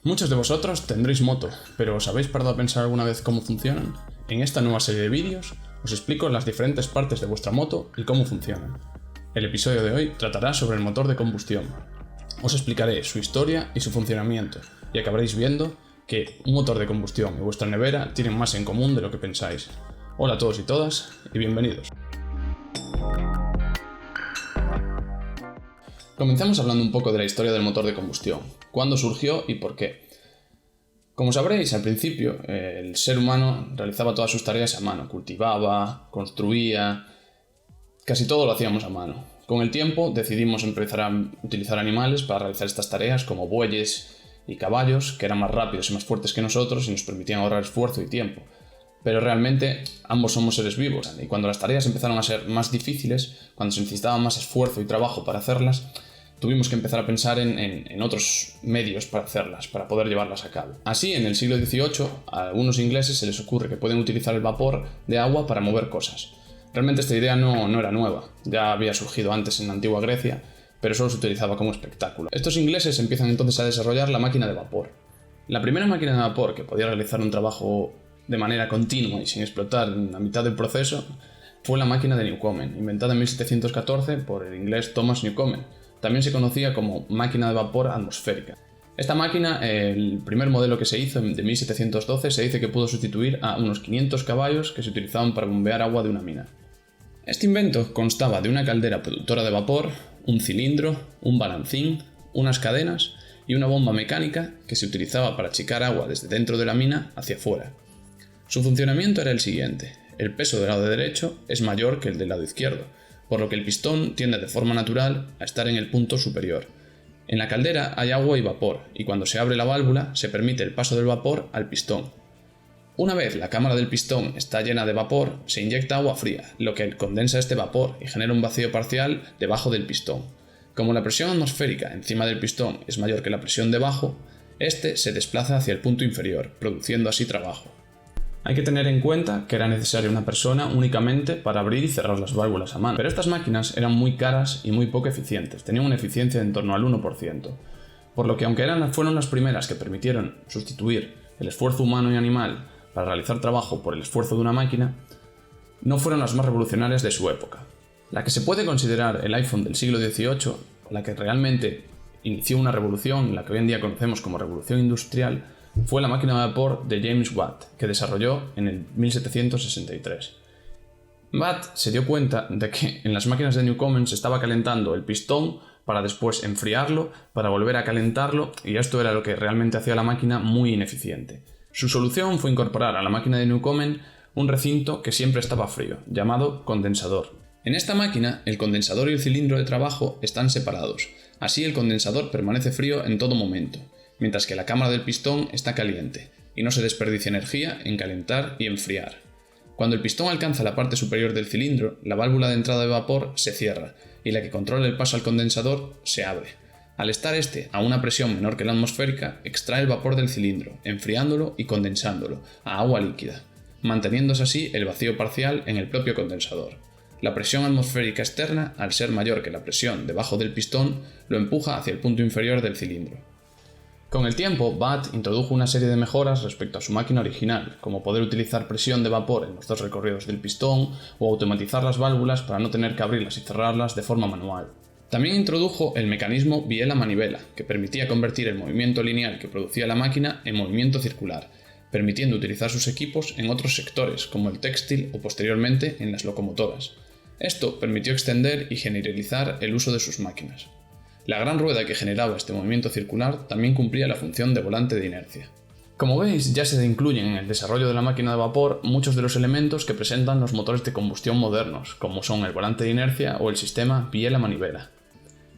Muchos de vosotros tendréis moto, pero ¿os habéis parado a pensar alguna vez cómo funcionan? En esta nueva serie de vídeos os explico las diferentes partes de vuestra moto y cómo funcionan. El episodio de hoy tratará sobre el motor de combustión. Os explicaré su historia y su funcionamiento, y acabaréis viendo que un motor de combustión y vuestra nevera tienen más en común de lo que pensáis. Hola a todos y todas, y bienvenidos. Comencemos hablando un poco de la historia del motor de combustión, cuándo surgió y por qué. Como sabréis, al principio el ser humano realizaba todas sus tareas a mano, cultivaba, construía, casi todo lo hacíamos a mano. Con el tiempo decidimos empezar a utilizar animales para realizar estas tareas como bueyes y caballos, que eran más rápidos y más fuertes que nosotros y nos permitían ahorrar esfuerzo y tiempo. Pero realmente ambos somos seres vivos, y cuando las tareas empezaron a ser más difíciles, cuando se necesitaba más esfuerzo y trabajo para hacerlas, tuvimos que empezar a pensar en otros medios para hacerlas, para poder llevarlas a cabo. Así, en el siglo XVIII, a algunos ingleses se les ocurre que pueden utilizar el vapor de agua para mover cosas. Realmente esta idea no era nueva, ya había surgido antes en la antigua Grecia, pero solo se utilizaba como espectáculo. Estos ingleses empiezan entonces a desarrollar la máquina de vapor. La primera máquina de vapor que podía realizar un trabajo de manera continua y sin explotar en la mitad del proceso fue la máquina de Newcomen, inventada en 1714 por el inglés Thomas Newcomen. También se conocía como máquina de vapor atmosférica. Esta máquina, el primer modelo que se hizo de 1712, se dice que pudo sustituir a unos 500 caballos que se utilizaban para bombear agua de una mina. Este invento constaba de una caldera productora de vapor, un cilindro, un balancín, unas cadenas y una bomba mecánica que se utilizaba para achicar agua desde dentro de la mina hacia afuera. Su funcionamiento era el siguiente: el peso del lado derecho es mayor que el del lado izquierdo, por lo que el pistón tiende de forma natural a estar en el punto superior. En la caldera hay agua y vapor, y cuando se abre la válvula se permite el paso del vapor al pistón. Una vez la cámara del pistón está llena de vapor, se inyecta agua fría, lo que condensa este vapor y genera un vacío parcial debajo del pistón. Como la presión atmosférica encima del pistón es mayor que la presión debajo, este se desplaza hacia el punto inferior, produciendo así trabajo. Hay que tener en cuenta que era necesaria una persona únicamente para abrir y cerrar las válvulas a mano. Pero estas máquinas eran muy caras y muy poco eficientes, tenían una eficiencia de en torno al 1%. Por lo que aunque fueron las primeras que permitieron sustituir el esfuerzo humano y animal para realizar trabajo por el esfuerzo de una máquina, no fueron las más revolucionarias de su época. La que se puede considerar el iPhone del siglo XVIII, la que realmente inició una revolución, la que hoy en día conocemos como revolución industrial, fue la máquina de vapor de James Watt, que desarrolló en el 1763. Watt se dio cuenta de que en las máquinas de Newcomen se estaba calentando el pistón para después enfriarlo, para volver a calentarlo, y esto era lo que realmente hacía la máquina muy ineficiente. Su solución fue incorporar a la máquina de Newcomen un recinto que siempre estaba frío, llamado condensador. En esta máquina, el condensador y el cilindro de trabajo están separados, así el condensador permanece frío en todo momento, mientras que la cámara del pistón está caliente, y no se desperdicia energía en calentar y enfriar. Cuando el pistón alcanza la parte superior del cilindro, la válvula de entrada de vapor se cierra, y la que controla el paso al condensador se abre. Al estar este a una presión menor que la atmosférica, extrae el vapor del cilindro, enfriándolo y condensándolo a agua líquida, manteniéndose así el vacío parcial en el propio condensador. La presión atmosférica externa, al ser mayor que la presión debajo del pistón, lo empuja hacia el punto inferior del cilindro. Con el tiempo, Watt introdujo una serie de mejoras respecto a su máquina original, como poder utilizar presión de vapor en los dos recorridos del pistón o automatizar las válvulas para no tener que abrirlas y cerrarlas de forma manual. También introdujo el mecanismo biela-manivela, que permitía convertir el movimiento lineal que producía la máquina en movimiento circular, permitiendo utilizar sus equipos en otros sectores, como el textil o posteriormente en las locomotoras. Esto permitió extender y generalizar el uso de sus máquinas. La gran rueda que generaba este movimiento circular también cumplía la función de volante de inercia. Como veis, ya se incluyen en el desarrollo de la máquina de vapor muchos de los elementos que presentan los motores de combustión modernos, como son el volante de inercia o el sistema biela-manivela.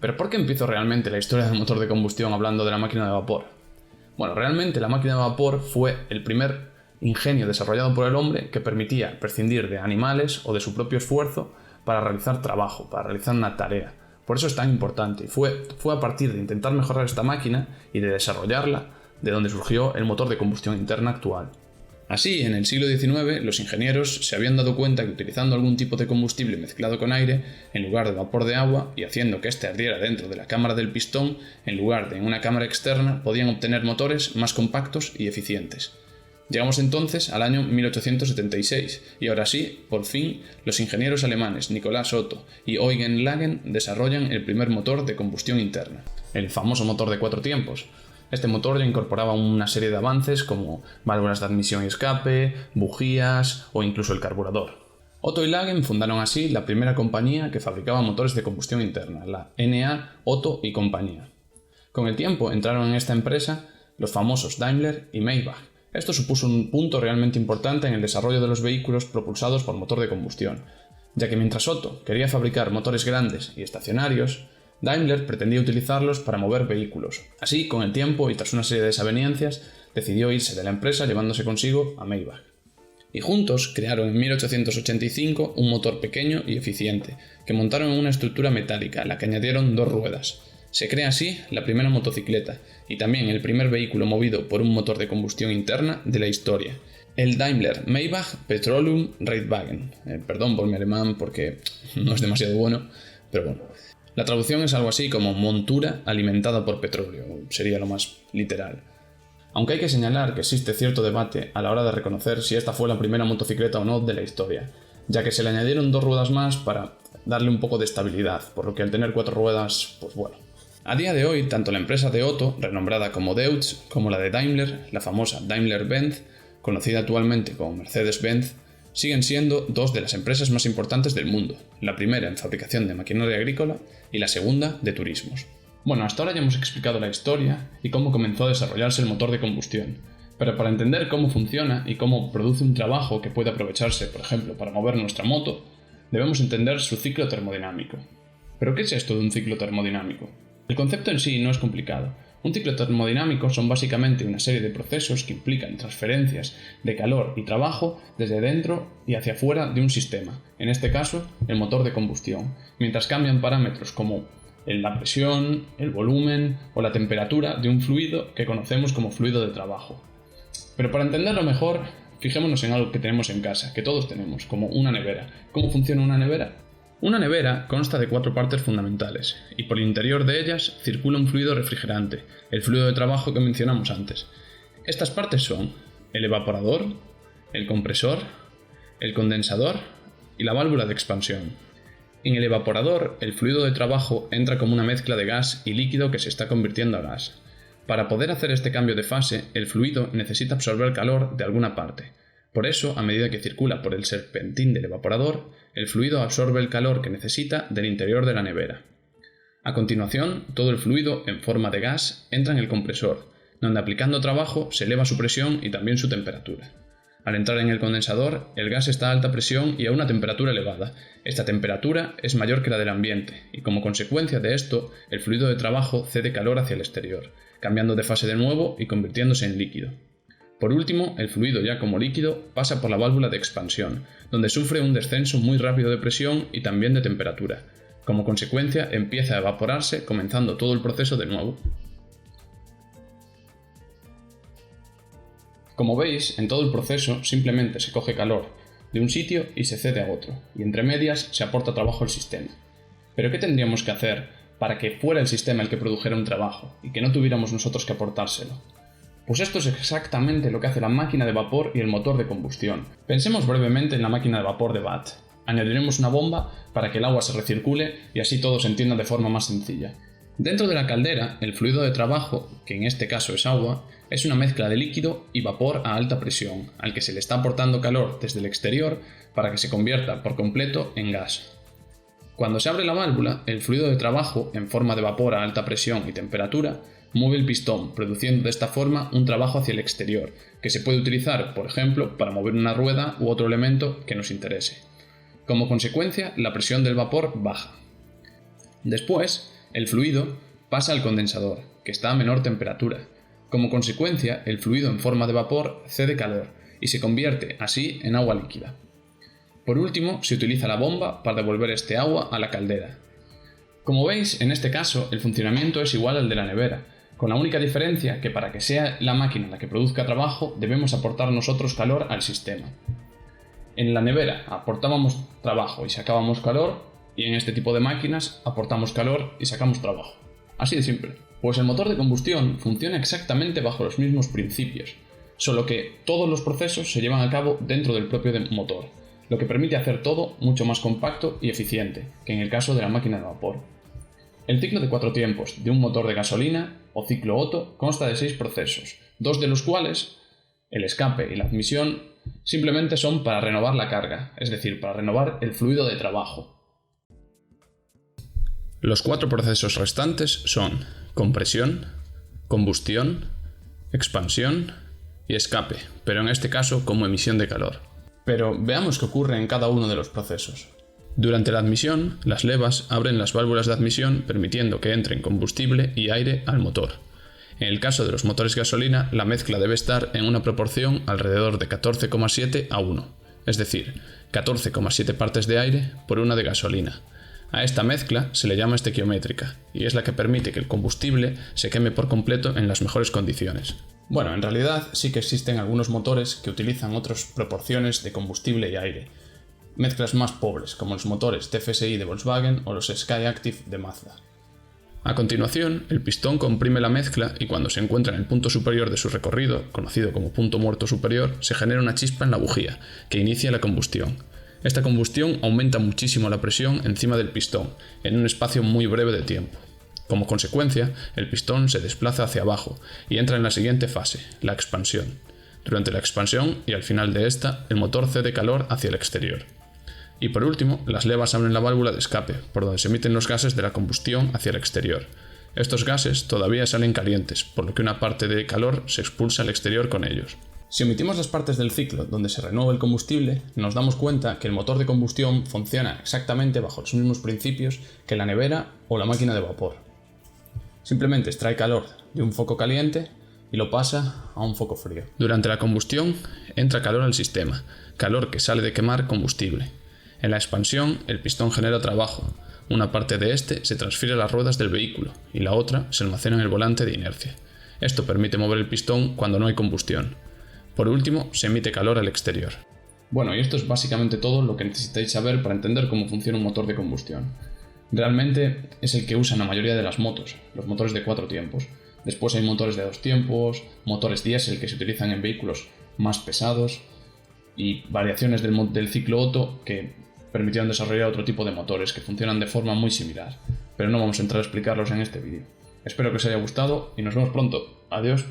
¿Pero por qué empiezo realmente la historia del motor de combustión hablando de la máquina de vapor? Bueno, realmente la máquina de vapor fue el primer ingenio desarrollado por el hombre que permitía prescindir de animales o de su propio esfuerzo para realizar trabajo, para realizar una tarea. Por eso es tan importante, y fue a partir de intentar mejorar esta máquina y de desarrollarla de donde surgió el motor de combustión interna actual. Así, en el siglo XIX, los ingenieros se habían dado cuenta que utilizando algún tipo de combustible mezclado con aire, en lugar de vapor de agua, y haciendo que éste ardiera dentro de la cámara del pistón, en lugar de en una cámara externa, podían obtener motores más compactos y eficientes. Llegamos entonces al año 1876, y ahora sí, por fin, los ingenieros alemanes Nicolas Otto y Eugen Lagen desarrollan el primer motor de combustión interna, el famoso motor de 4 tiempos. Este motor ya incorporaba una serie de avances como válvulas de admisión y escape, bujías o incluso el carburador. Otto y Lagen fundaron así la primera compañía que fabricaba motores de combustión interna, la NA Otto y compañía. Con el tiempo entraron en esta empresa los famosos Daimler y Maybach. Esto supuso un punto realmente importante en el desarrollo de los vehículos propulsados por motor de combustión, ya que mientras Otto quería fabricar motores grandes y estacionarios, Daimler pretendía utilizarlos para mover vehículos. Así, con el tiempo y tras una serie de desavenencias, decidió irse de la empresa llevándose consigo a Maybach. Y juntos crearon en 1885 un motor pequeño y eficiente, que montaron en una estructura metálica a la que añadieron 2 ruedas. Se crea así la primera motocicleta, y también el primer vehículo movido por un motor de combustión interna de la historia, el Daimler Maybach Petroleum Radwagen. Perdón por mi alemán porque no es demasiado bueno, pero bueno. La traducción es algo así como montura alimentada por petróleo, sería lo más literal. Aunque hay que señalar que existe cierto debate a la hora de reconocer si esta fue la primera motocicleta o no de la historia, ya que se le añadieron 2 ruedas más para darle un poco de estabilidad, por lo que al tener 4 ruedas, pues bueno. A día de hoy, tanto la empresa de Otto, renombrada como Deutz, como la de Daimler, la famosa Daimler-Benz, conocida actualmente como Mercedes-Benz, siguen siendo 2 de las empresas más importantes del mundo, la primera en fabricación de maquinaria agrícola y la segunda de turismos. Bueno, hasta ahora ya hemos explicado la historia y cómo comenzó a desarrollarse el motor de combustión, pero para entender cómo funciona y cómo produce un trabajo que puede aprovecharse, por ejemplo, para mover nuestra moto, debemos entender su ciclo termodinámico. ¿Pero qué es esto de un ciclo termodinámico? El concepto en sí no es complicado. Un ciclo termodinámico son básicamente una serie de procesos que implican transferencias de calor y trabajo desde dentro y hacia afuera de un sistema, en este caso el motor de combustión, mientras cambian parámetros como la presión, el volumen o la temperatura de un fluido que conocemos como fluido de trabajo. Pero para entenderlo mejor, fijémonos en algo que tenemos en casa, que todos tenemos, como una nevera. ¿Cómo funciona una nevera? Una nevera consta de 4 partes fundamentales, y por el interior de ellas circula un fluido refrigerante, el fluido de trabajo que mencionamos antes. Estas partes son el evaporador, el compresor, el condensador y la válvula de expansión. En el evaporador, el fluido de trabajo entra como una mezcla de gas y líquido que se está convirtiendo a gas. Para poder hacer este cambio de fase, el fluido necesita absorber calor de alguna parte. Por eso, a medida que circula por el serpentín del evaporador, el fluido absorbe el calor que necesita del interior de la nevera. A continuación, todo el fluido, en forma de gas, entra en el compresor, donde aplicando trabajo se eleva su presión y también su temperatura. Al entrar en el condensador, el gas está a alta presión y a una temperatura elevada. Esta temperatura es mayor que la del ambiente, y como consecuencia de esto, el fluido de trabajo cede calor hacia el exterior, cambiando de fase de nuevo y convirtiéndose en líquido. Por último, el fluido ya como líquido pasa por la válvula de expansión, donde sufre un descenso muy rápido de presión y también de temperatura. Como consecuencia, empieza a evaporarse, comenzando todo el proceso de nuevo. Como veis, en todo el proceso simplemente se coge calor de un sitio y se cede a otro, y entre medias se aporta trabajo al sistema. ¿Pero qué tendríamos que hacer para que fuera el sistema el que produjera un trabajo y que no tuviéramos nosotros que aportárselo? Pues esto es exactamente lo que hace la máquina de vapor y el motor de combustión. Pensemos brevemente en la máquina de vapor de Watt. Añadiremos una bomba para que el agua se recircule y así todo se entienda de forma más sencilla. Dentro de la caldera, el fluido de trabajo, que en este caso es agua, es una mezcla de líquido y vapor a alta presión, al que se le está aportando calor desde el exterior para que se convierta por completo en gas. Cuando se abre la válvula, el fluido de trabajo, en forma de vapor a alta presión y temperatura, mueve el pistón, produciendo de esta forma un trabajo hacia el exterior, que se puede utilizar, por ejemplo, para mover una rueda u otro elemento que nos interese. Como consecuencia, la presión del vapor baja. Después, el fluido pasa al condensador, que está a menor temperatura. Como consecuencia, el fluido en forma de vapor cede calor y se convierte así en agua líquida. Por último, se utiliza la bomba para devolver este agua a la caldera. Como veis, en este caso, el funcionamiento es igual al de la nevera. con la única diferencia que para que sea la máquina la que produzca trabajo debemos aportar nosotros calor al sistema. En la nevera aportábamos trabajo y sacábamos calor, y en este tipo de máquinas aportamos calor y sacamos trabajo. Así de simple. Pues el motor de combustión funciona exactamente bajo los mismos principios, solo que todos los procesos se llevan a cabo dentro del propio motor, lo que permite hacer todo mucho más compacto y eficiente que en el caso de la máquina de vapor. El ciclo de 4 tiempos de un motor de gasolina o ciclo Otto consta de 6 procesos, 2 de los cuales, el escape y la admisión, simplemente son para renovar la carga, es decir, para renovar el fluido de trabajo. Los 4 procesos restantes son compresión, combustión, expansión y escape, pero en este caso como emisión de calor. Pero veamos qué ocurre en cada uno de los procesos. Durante la admisión, las levas abren las válvulas de admisión permitiendo que entren combustible y aire al motor. En el caso de los motores gasolina, la mezcla debe estar en una proporción alrededor de 14,7 a 1, es decir, 14,7 partes de aire por una de gasolina. A esta mezcla se le llama estequiométrica, y es la que permite que el combustible se queme por completo en las mejores condiciones. Bueno, en realidad sí que existen algunos motores que utilizan otras proporciones de combustible y aire, mezclas más pobres, como los motores TFSI de Volkswagen o los Skyactiv de Mazda. A continuación, el pistón comprime la mezcla y cuando se encuentra en el punto superior de su recorrido, conocido como punto muerto superior, se genera una chispa en la bujía, que inicia la combustión. Esta combustión aumenta muchísimo la presión encima del pistón, en un espacio muy breve de tiempo. Como consecuencia, el pistón se desplaza hacia abajo y entra en la siguiente fase, la expansión. Durante la expansión y al final de esta, el motor cede calor hacia el exterior. Y por último, las levas abren la válvula de escape, por donde se emiten los gases de la combustión hacia el exterior. Estos gases todavía salen calientes, por lo que una parte de calor se expulsa al exterior con ellos. Si omitimos las partes del ciclo donde se renueva el combustible, nos damos cuenta que el motor de combustión funciona exactamente bajo los mismos principios que la nevera o la máquina de vapor. Simplemente extrae calor de un foco caliente y lo pasa a un foco frío. Durante la combustión entra calor al sistema, calor que sale de quemar combustible. En la expansión, el pistón genera trabajo. Una parte de este se transfiere a las ruedas del vehículo y la otra se almacena en el volante de inercia. Esto permite mover el pistón cuando no hay combustión. Por último, se emite calor al exterior. Bueno, y esto es básicamente todo lo que necesitáis saber para entender cómo funciona un motor de combustión. Realmente es el que usan la mayoría de las motos, los motores de 4 tiempos. Después hay motores de 2 tiempos, motores diésel que se utilizan en vehículos más pesados y variaciones del ciclo Otto que permitieron desarrollar otro tipo de motores que funcionan de forma muy similar, pero no vamos a entrar a explicarlos en este vídeo. Espero que os haya gustado y nos vemos pronto. Adiós.